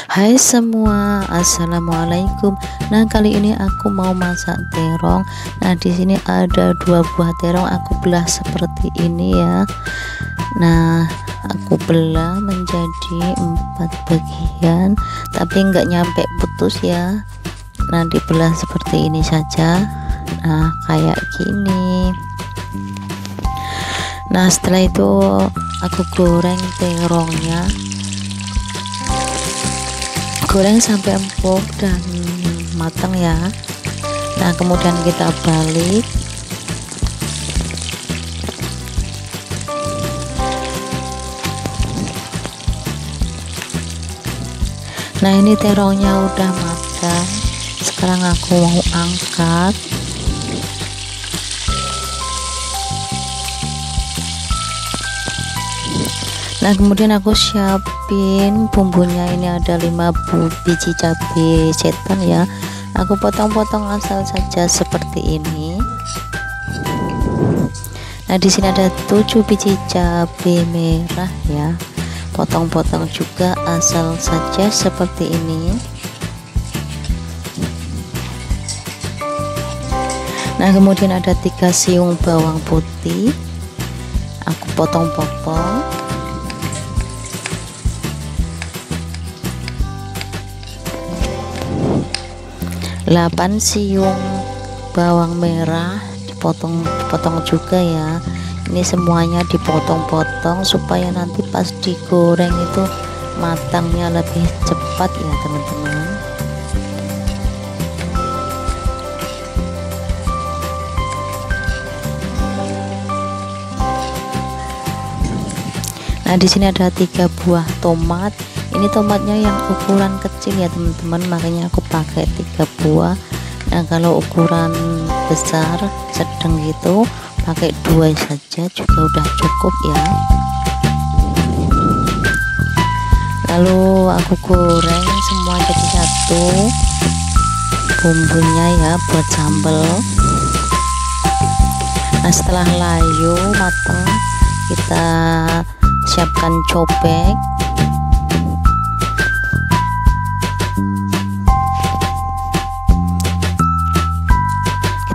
Hai semua, assalamualaikum. Nah, kali ini aku mau masak terong. Nah, di sini ada 2 buah terong, aku belah seperti ini ya. Nah, aku belah menjadi 4 bagian, tapi enggak nyampe putus ya. Nah, dibelah seperti ini saja. Nah, kayak gini. Nah, setelah itu aku goreng terongnya, goreng sampai empuk dan matang ya. Nah, kemudian kita balik. Nah, ini terongnya udah matang. Sekarang aku mau angkat. Nah, kemudian aku siapin bumbunya. Ini ada 5 biji cabai setan ya. Aku potong-potong asal saja seperti ini. Nah, di sini ada 7 biji cabai merah ya. Potong-potong juga asal saja seperti ini. Nah, kemudian ada 3 siung bawang putih. Aku potong-potong. 8 siung bawang merah dipotong juga ya. Ini semuanya dipotong-potong supaya nanti pas digoreng itu matangnya lebih cepat ya teman-teman. Nah, di sini ada 3 buah tomat. Ini tomatnya yang ukuran kecil ya teman-teman, makanya aku pakai 3 buah. Nah, kalau ukuran besar sedang gitu pakai 2 saja juga udah cukup ya. Lalu aku goreng semua jadi satu bumbunya ya buat sambal. Nah, setelah layu matang kita siapkan cobek.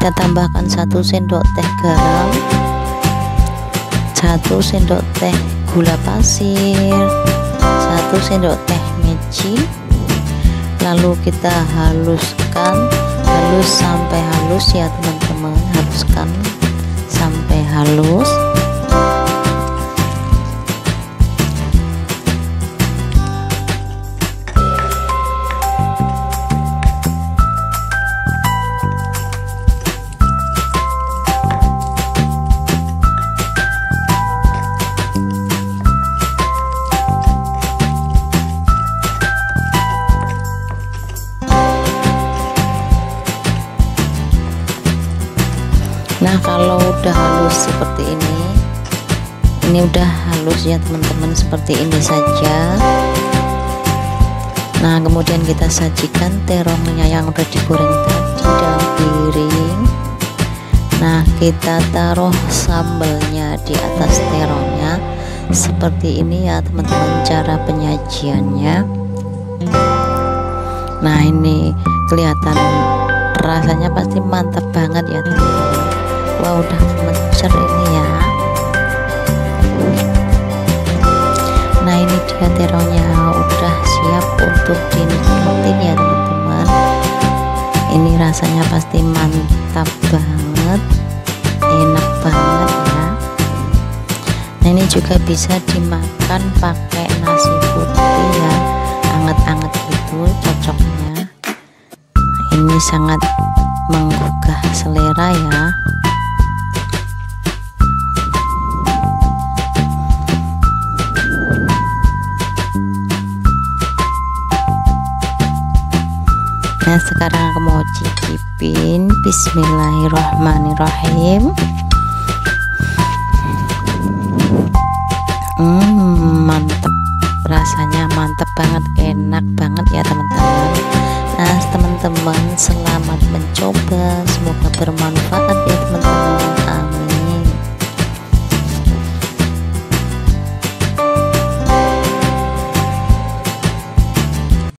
Kita tambahkan 1 sendok teh garam, 1 sendok teh gula pasir, 1 sendok teh micin. Lalu kita haluskan, halus sampai halus ya teman-teman, haluskan sampai halus. Nah, kalau udah halus seperti ini udah halus ya teman-teman, seperti ini saja. Nah, kemudian kita sajikan terongnya yang udah digoreng tadi dalam piring. Nah, kita taruh sambelnya di atas terongnya seperti ini ya teman-teman cara penyajiannya. Nah, ini kelihatan rasanya pasti mantap banget ya teman-teman. Wah, udah mencer ini ya. Nah, ini dia terongnya udah siap untuk dinikmatin ya teman-teman. Ini rasanya pasti mantap banget, enak banget ya. Nah, ini juga bisa dimakan pakai nasi putih ya, anget-anget gitu cocoknya. Ini sangat menggugah selera ya. Nah, sekarang aku mau cicipin. Bismillahirrahmanirrahim. Mantep, rasanya mantep banget, enak banget ya teman-teman. Nah, teman-teman selamat mencoba, semoga bermanfaat.